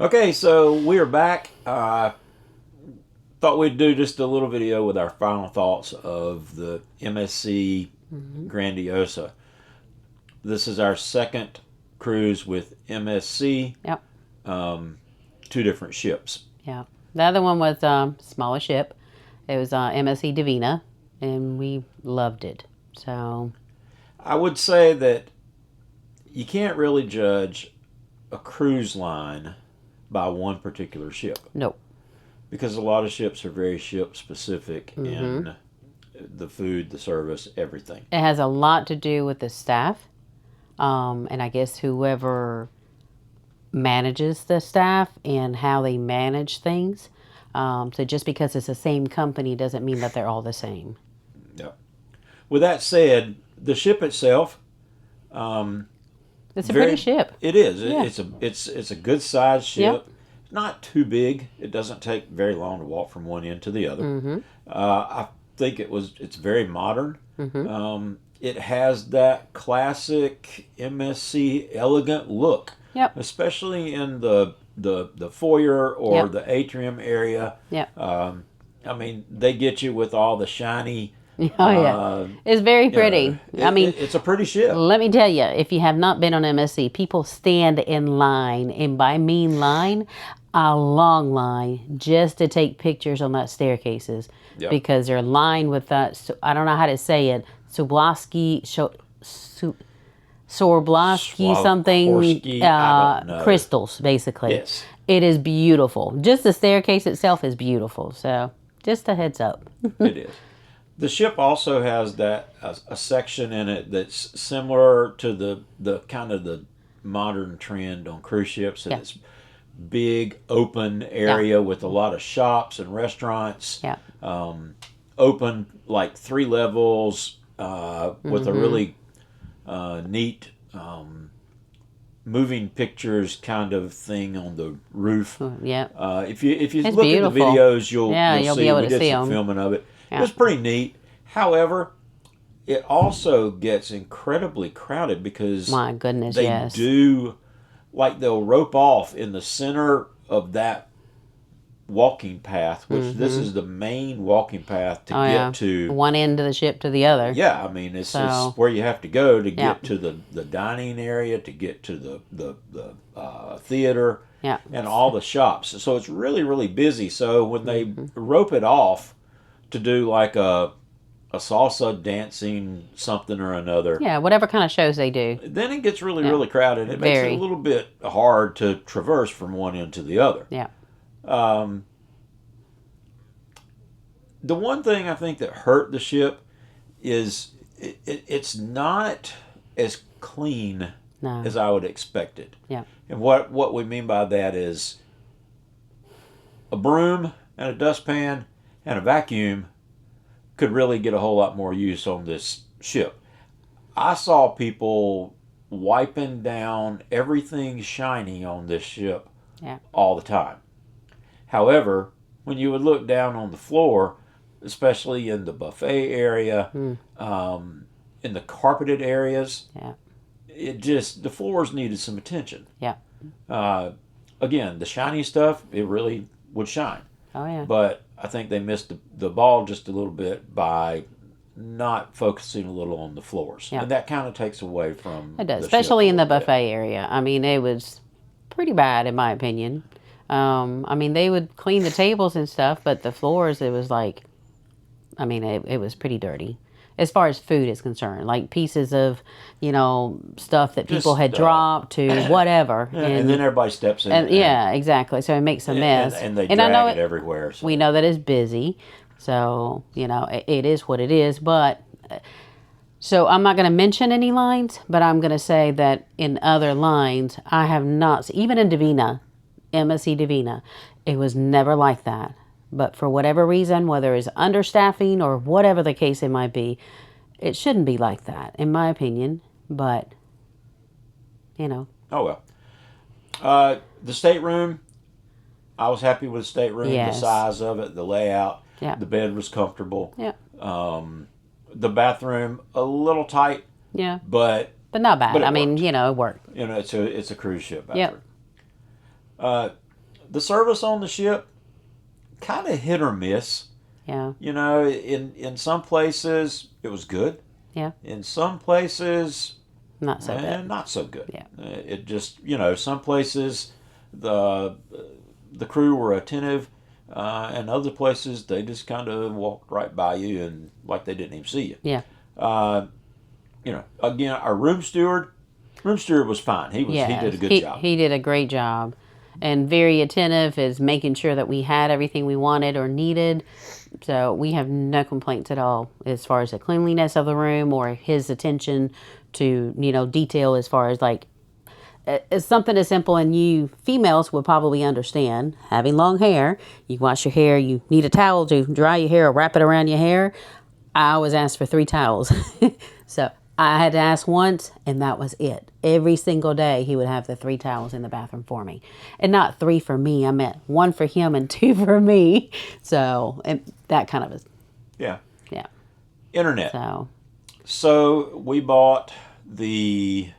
Okay, so we're back. Thought we'd do just a little video with our final thoughts of the MSC Grandiose. This is our second cruise with MSC. Yep. Two different ships. Yeah. The other one was smaller ship. It was MSC Devina, and we loved it. So I would say that you can't really judge a cruise line by one particular ship. no. Because a lot of ships are very ship specific in the food, the service, everything. It has a lot to do with the staff, and I guess whoever manages the staff and how they manage things. So just because it's the same company doesn't mean that they're all the same. Yeah. With that said, the ship itself, It's a pretty ship. It is. Yeah. It's a good sized ship. Yep. Not too big. It doesn't take very long to walk from one end to the other. I think it's very modern. It has that classic MSC elegant look. Yep. Especially in the foyer or Yep. the atrium area. Yep. I mean, they get you with all the shiny. Oh, yeah. It's very pretty. It's a pretty ship. Let me tell you, if you have not been on MSC, people stand in line, and by mean line, a long line, just to take pictures on that staircases. Yep. Because they're lined with that, I don't know how to say it, Swarovski something, I don't know. crystals, basically. Yes. It is beautiful. Just the staircase itself is beautiful. So, just a heads up. It is. The ship also has a section in it that's similar to the kind of the modern trend on cruise ships, and it's big open area with a lot of shops and restaurants. Yeah. Open like 3 levels with a really neat moving pictures kind of thing on the roof. Yeah. If you It's look beautiful. at the videos, you'll you'll see be able we to did see some 'em. filming of it. Yeah. It was pretty neat. However, it also gets incredibly crowded because My goodness, they yes. they'll rope off in the center of that walking path, which this is the main walking path to get to. One end of the ship to the other. Yeah, I mean it's where you have to go to get to the dining area, to get to the theater, and all the shops. So it's really, really busy. So when they rope it off to do like a salsa dancing something or another, Yeah, whatever kind of shows they do. then it gets really, really crowded. It makes it a little bit hard to traverse from one end to the other. Yeah. The one thing I think that hurt the ship is it's not as clean No. as I would expect it. Yeah. And what we mean by that is a broom and a dustpan and a vacuum could really get a whole lot more use on this ship. I saw people wiping down everything shiny on this ship all the time. However, when you would look down on the floor, especially in the buffet area, in the carpeted areas, the floors needed some attention. Yeah. Again, the shiny stuff, it really would shine. Oh, yeah. But I think they missed the ball just a little bit by not focusing a little on the floors. Yeah. And that kind of takes away from It does, the especially ship in a the little bit. buffet area. I mean, it was pretty bad in my opinion. I mean, they would clean the tables and stuff, but the floors, it was like, I mean, it was pretty dirty. As far as food is concerned, like pieces of, stuff that people had dropped to whatever. And then everybody steps in. And yeah, exactly. So it makes a mess. And they I know drag it everywhere. So. We know that it's busy. So, it is what it is. But, so I'm not going to mention any lines, but I'm going to say that in other lines, I have not, even in Devina, MSC Devina, it was never like that. But for whatever reason, whether it's understaffing or whatever the case it might be, it shouldn't be like that, in my opinion. But, Oh, well. The stateroom, I was happy with the stateroom, the size of it, the layout. Yeah. The bed was comfortable. Yeah. The bathroom, a little tight. Yeah. But not bad. But it I mean, worked. it worked. It's a cruise ship bathroom. Yep. the service on the ship, kind of hit or miss. Yeah. You know, in some places it was good. Yeah. In some places, Not so good. not so good. Yeah. It just, some places the crew were attentive, and other places they just kind of walked right by you and like they didn't even see you. Yeah. Again, our room steward was fine. He did a good job. He did a great job, and very attentive, is making sure that we had everything we wanted or needed. So we have no complaints at all as far as the cleanliness of the room or his attention to, detail, as far as like, it's something as simple, and you females would probably understand, having long hair, you wash your hair, you need a towel to dry your hair or wrap it around your hair. I always ask for 3 towels. So I had to ask once, and that was it. Every single day he would have the 3 towels in the bathroom for me. And not 3 for me. I meant 1 for him and 2 for me. So, and that kind of is. Yeah. Yeah. Internet. So we bought the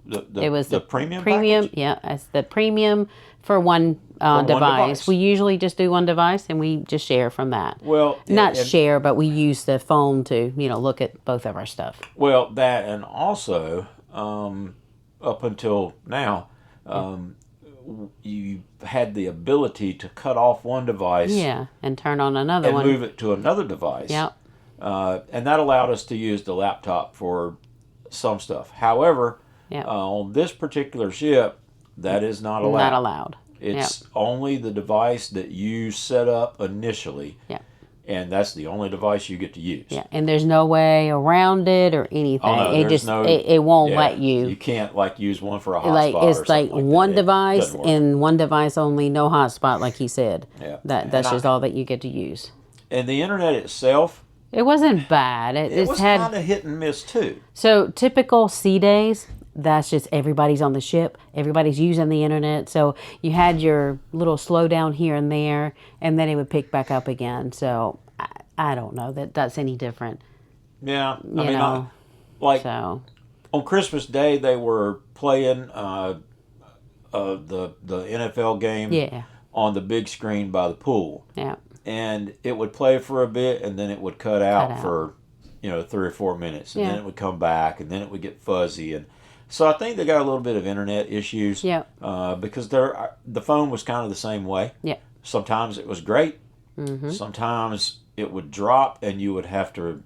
it was the premium package? Yeah, it's the premium for one device. We usually just do one device, and we just share from that. Well, not share, but we use the phone to look at both of our stuff. Well, that, and also up until now, you had the ability to cut off one device, and turn on another one, and move it to another device. Yeah, and that allowed us to use the laptop for some stuff. However, on this particular ship, that is not allowed. Not allowed. It's only the device that you set up initially. Yeah. And that's the only device you get to use. Yeah, and there's no way around it or anything. Oh, no, it won't let you. You can't use one for a hotspot. It's like one device and one device only, no hotspot, like he said. Yeah. That's just all that you get to use. And the internet itself, it wasn't bad. It was kind of hit and miss too. So typical sea days, that's just everybody's on the ship. Everybody's using the internet. So you had your little slowdown here and there, and then it would pick back up again. So I don't know that that's any different. Yeah. So on Christmas Day, they were playing the NFL game on the big screen by the pool. Yeah. And it would play for a bit, and then it would cut out for 3 or 4 minutes, and then it would come back, and then it would get fuzzy. And so I think they got a little bit of internet issues. Yeah. Because the phone was kind of the same way. Yeah. Sometimes it was great. Mm-hmm. Sometimes it would drop, and you would have to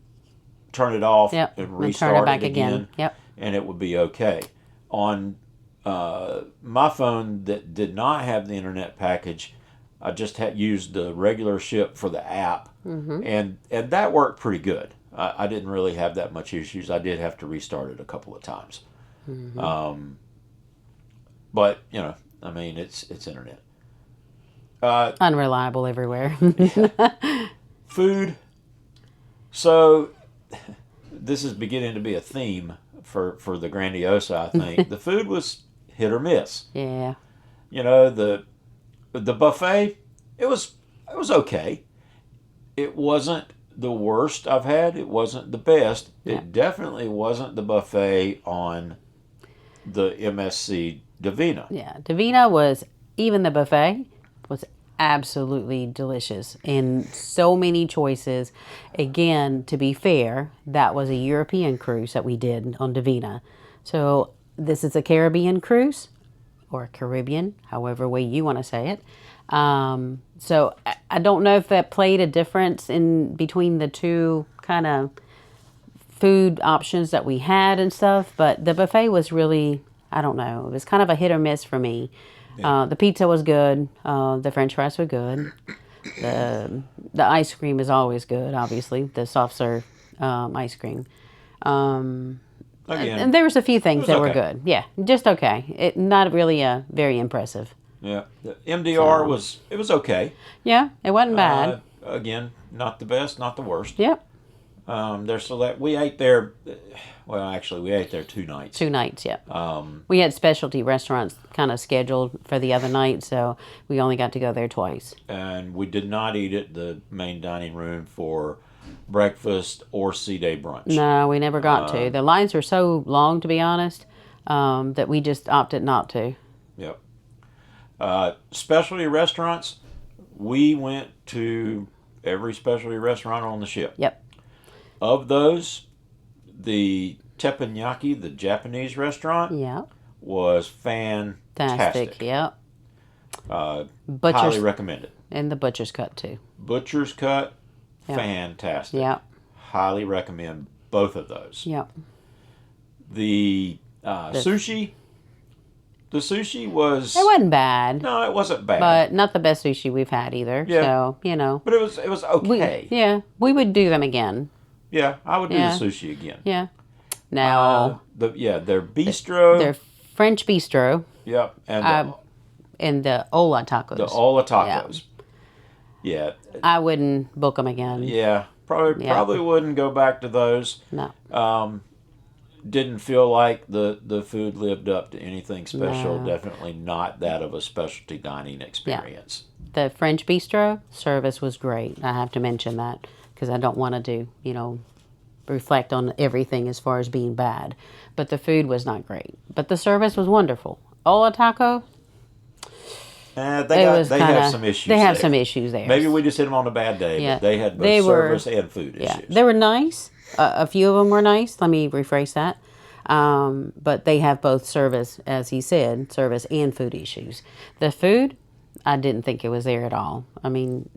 turn it off and restart turn it back again. Yep. And it would be okay. On my phone that did not have the internet package, I just had used the regular ship for the app, and that worked pretty good. I didn't really have that much issues. I did have to restart it a couple of times. But, it's internet. Unreliable everywhere. Food. So, this is beginning to be a theme for the Grandiose, I think. The food was hit or miss. Yeah. The buffet, it was okay. It wasn't the worst I've had. It wasn't the best. Yeah. It definitely wasn't the buffet on the MSC Devina. Yeah, Devina was, even the buffet was absolutely delicious and so many choices. Again, to be fair, that was a European cruise that we did on Devina. So this is a Caribbean cruise, or Caribbean, however way you want to say it. So I don't know if that played a difference in between the two kind of food options that we had and stuff, but the buffet was really, I don't know, it was kind of a hit or miss for me. Yeah. The pizza was good. The French fries were good. The ice cream is always good, obviously, the soft serve ice cream. Again, and there was a few things that were okay. good. Yeah, just okay. Not really very impressive. Yeah, the MDR was okay. Yeah, it wasn't bad. Again, not the best, not the worst. Yep. We ate there. Well, actually, we ate there 2 nights. 2 nights, yeah. We had specialty restaurants kind of scheduled for the other night, so we only got to go there twice. And we did not eat at the main dining room for breakfast or sea day brunch. No, we never got to. The lines were so long, to be honest, that we just opted not to. Yep. Specialty restaurants, we went to every specialty restaurant on the ship. Yep. Of those, the teppanyaki, the Japanese restaurant, Yep. was fantastic. Yep. Highly Butcher's recommended. and the butcher's cut too. Butcher's cut, Yep. fantastic. Yep. Highly recommend both of those. Yep. The sushi, the sushi was... It wasn't bad, No, it wasn't bad. but not the best sushi we've had either. Yeah. So, you know. But it was okay. We would do them again. Yeah, I would do Yeah. the sushi again. Yeah. Now, Their bistro. their French bistro Yep, and and the Ola tacos. the Ola tacos. Yeah, I wouldn't book them again. yeah. Probably wouldn't go back to those. No. Didn't feel like the food lived up to anything special. No. Definitely not that of a specialty dining experience. The French bistro service was great. I have to mention that because I don't want to reflect on everything as far as being bad. But the food was not great. But the service was wonderful. Ola taco, They have some issues. They have there. some issues there. Maybe we just hit them on a bad day. Yeah. But they had both They were- service and food issues. They were nice. A few of them were nice. Let me rephrase that. But they have both service, as he said, service and food issues. The food, I didn't think it was there at all. I mean,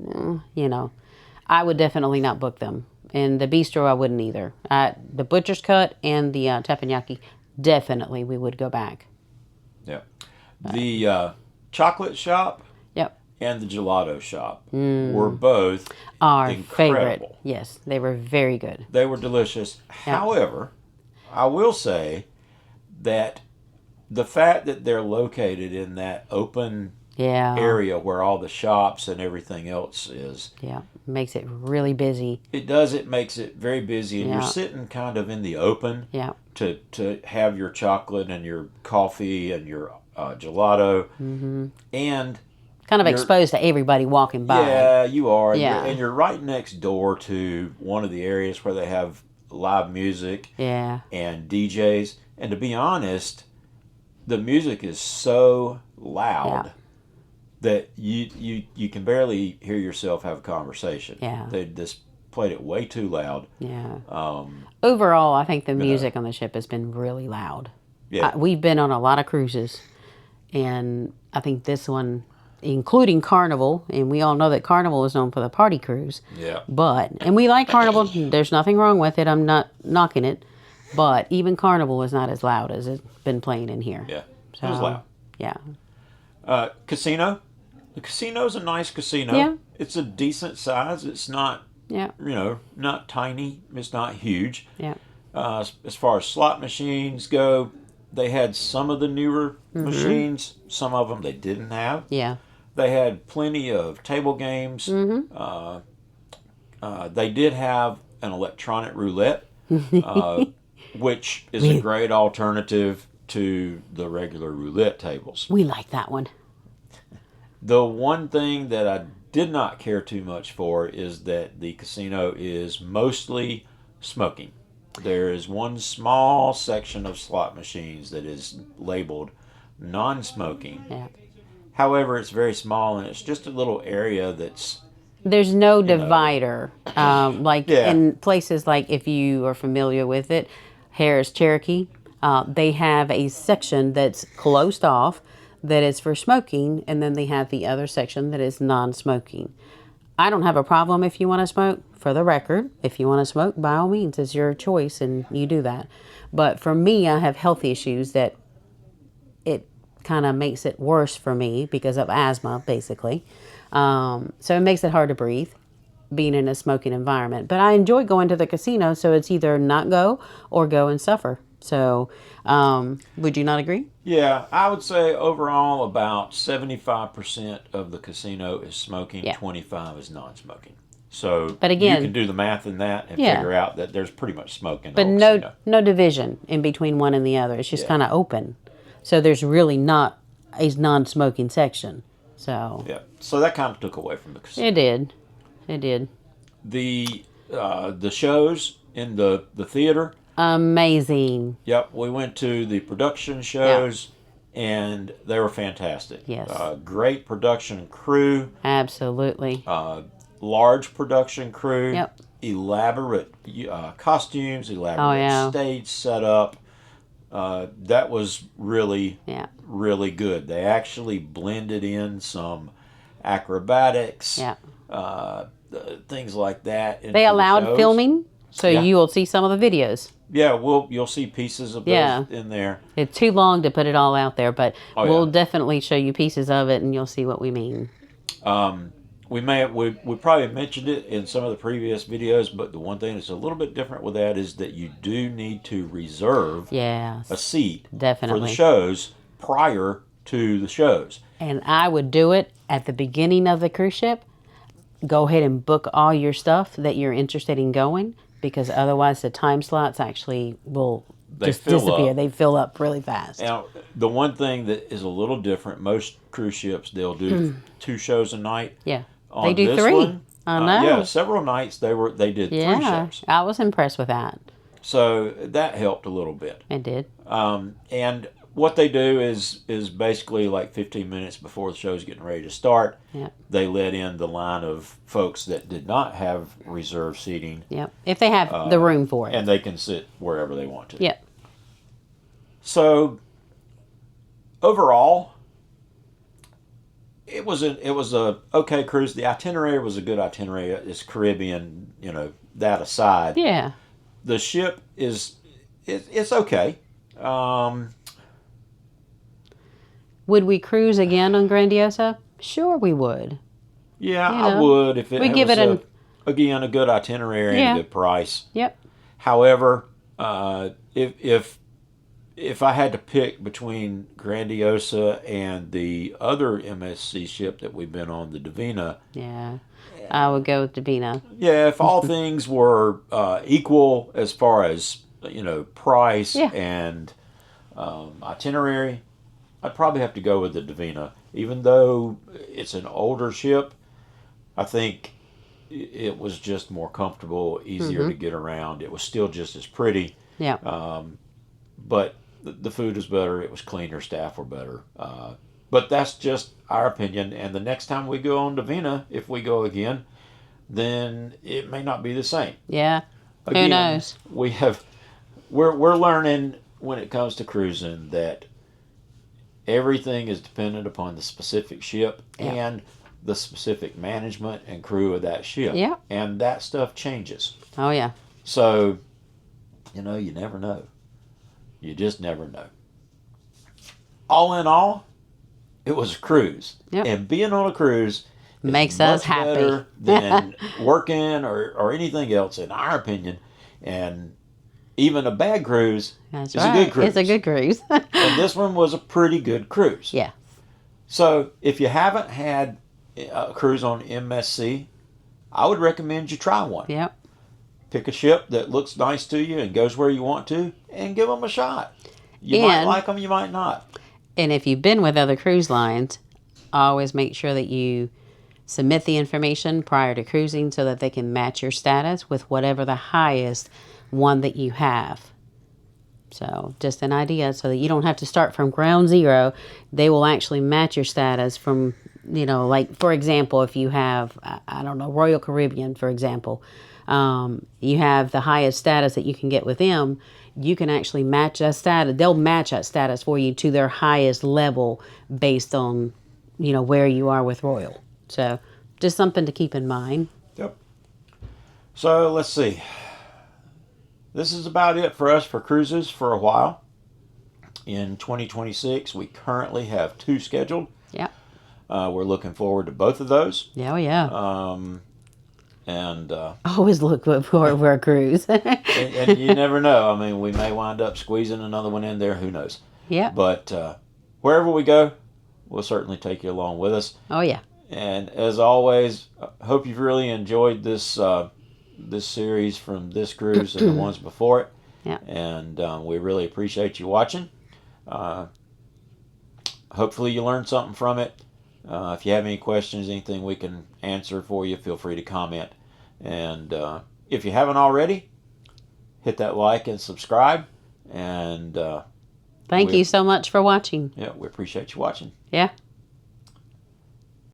I would definitely not book them. And the bistro, I wouldn't either. The butcher's cut and the teppanyaki, definitely we would go back. Yeah. The chocolate shop Yep. and the gelato shop were both Our incredible. favorite. Yes, they were very good. They were delicious. Yeah. However, I will say that the fact that they're located in that open Yeah. area where all the shops and everything else is, Yeah. Makes it really busy. it makes it very busy, and Yeah. you're sitting kind of in the open Yeah. to have your chocolate and your coffee and your gelato, and Kind of You're- exposed to everybody walking by. yeah, you are, and Yeah. you're right next door to one of the areas where they have live music Yeah. and DJs. And to be honest, the music is so loud Yeah. that you can barely hear yourself have a conversation. Yeah. They just played it way too loud. Yeah. Overall, I think the music on the ship has been really loud. Yeah. We've been on a lot of cruises, and I think this one, including Carnival, and we all know that Carnival is known for the party cruise. Yeah. And we like Carnival. There's nothing wrong with it. I'm not knocking it. But even Carnival is not as loud as it's been playing in here. Yeah. It was loud. Yeah. Casino. The casino's a nice casino. Yeah. It's a decent size. It's not, Yeah. not tiny. It's not huge. Yeah. As far as slot machines go, they had some of the newer machines. Some of them they didn't have. Yeah. They had plenty of table games. They did have an electronic roulette, which is a great alternative to the regular roulette tables. We like that one. The one thing that I did not care too much for is that the casino is mostly smoking. There is one small section of slot machines that is labeled non-smoking. Yeah. However, it's very small, and it's just a little area that's... There's no divider. Like Yeah. in places like, if you are familiar with it, Harris Cherokee, they have a section that's closed off that is for smoking, and then they have the other section that is non-smoking. I don't have a problem if you want to smoke, for the record. If you want to smoke, by all means, it's your choice and you do that. But for me, I have health issues that it kind of makes it worse for me because of asthma, basically. So it makes it hard to breathe being in a smoking environment. But I enjoy going to the casino, so it's either not go or go and suffer. So would you not agree? Yeah, I would say overall about 75% of the casino is smoking, Yeah. 25 is non-smoking. So But again- you can do the math in that and Yeah. figure out that there's pretty much smoke in the But whole no, casino. no division in between one and the other. It's just Yeah. kind of open. So there's really not a non-smoking section. So Yeah, so that kind of took away from the casino. it did. It did. The shows in the theater. Amazing. Yep, we went to the production shows. and they were fantastic. Yes. Great production crew. Absolutely. Large production crew. Yep. Elaborate costumes, elaborate yeah. stage setup. That was really, Yeah. really good. They actually blended in some acrobatics, Yeah. things like that. They allowed filming, so Yeah. you will see some of the videos. Yeah, you'll see pieces of those in there. It's too long to put it all out there, but Oh, we'll yeah. definitely show you pieces of it, and you'll see what we mean. We probably mentioned it in some of the previous videos, but the one thing that's a little bit different with that is that you do need to reserve Yes, a seat for definitely. the shows prior to the shows. And I would do it at the beginning of the cruise ship. Go ahead and book all your stuff that you're interested in going, because otherwise the time slots actually will just disappear. Up. They fill up really fast. Now, the one thing that is a little different, most cruise ships, they'll do 2 shows a night. Yeah. On They do this 3. one, I know. yeah, several nights they did 3 shows. I was impressed with that. So that helped a little bit. It did. And what they do is basically like 15 minutes before the show's getting ready to start, they let in the line of folks that did not have reserved seating. Yep. If they have the room for it. And they can sit wherever they want to. Yep. So overall, it was a okay cruise. The itinerary was a good itinerary. It's Caribbean, that aside. Yeah. The ship it's okay. Would we cruise again on Grandiosa? Sure, we would. Yeah, I would if it give was it again a good itinerary and a good price. Yep. However, if I had to pick between Grandiosa and the other MSC ship that we've been on, the Devina. Yeah, I would go with Devina. Yeah, if all things were equal as far as price and itinerary, I'd probably have to go with the Devina. Even though it's an older ship, I think it was just more comfortable, easier to get around. It was still just as pretty. Yeah. But the food was better. It was cleaner. Staff were better. But that's just our opinion. And the next time we go on Devina, if we go again, then it may not be the same. Yeah. Again, who knows? We're learning when it comes to cruising that everything is dependent upon the specific ship and the specific management and crew of that ship. Yeah. And that stuff changes. Oh, yeah. So, you never know. You just never know. All in all, it was a cruise. Yep. And being on a cruise makes us happy. Better than working or anything else, in our opinion. And even a bad cruise is a good cruise. It's a good cruise. And this one was a pretty good cruise. Yeah. So if you haven't had a cruise on MSC, I would recommend you try one. Yep. Pick a ship that looks nice to you and goes where you want to, and give them a shot. You might like them, you might not. And if you've been with other cruise lines, always make sure that you submit the information prior to cruising so that they can match your status with whatever the highest one that you have. So just an idea so that you don't have to start from ground zero. They will actually match your status from, like, for example, if you have, I don't know, Royal Caribbean, for example, you have the highest status that you can get with them. You can actually match that status. They'll match that status for you to their highest level based on, where you are with Royal. So just something to keep in mind. Yep. So let's see. This is about it for us for cruises for a while. In 2026, we currently have 2 scheduled. Yeah. We're looking forward to both of those. Yeah, yeah. Always look for a cruise. and you never know. I mean, we may wind up squeezing another one in there. Who knows? Yeah. But wherever we go, we'll certainly take you along with us. Oh, yeah. And as always, I hope you've really enjoyed this this series from this cruise and the ones before it. Yeah. And we really appreciate you watching. Hopefully you learned something from it. If you have any questions, anything we can answer for you, feel free to comment. And if you haven't already, hit that like and subscribe. And Thank you so much for watching. Yeah, we appreciate you watching. Yeah.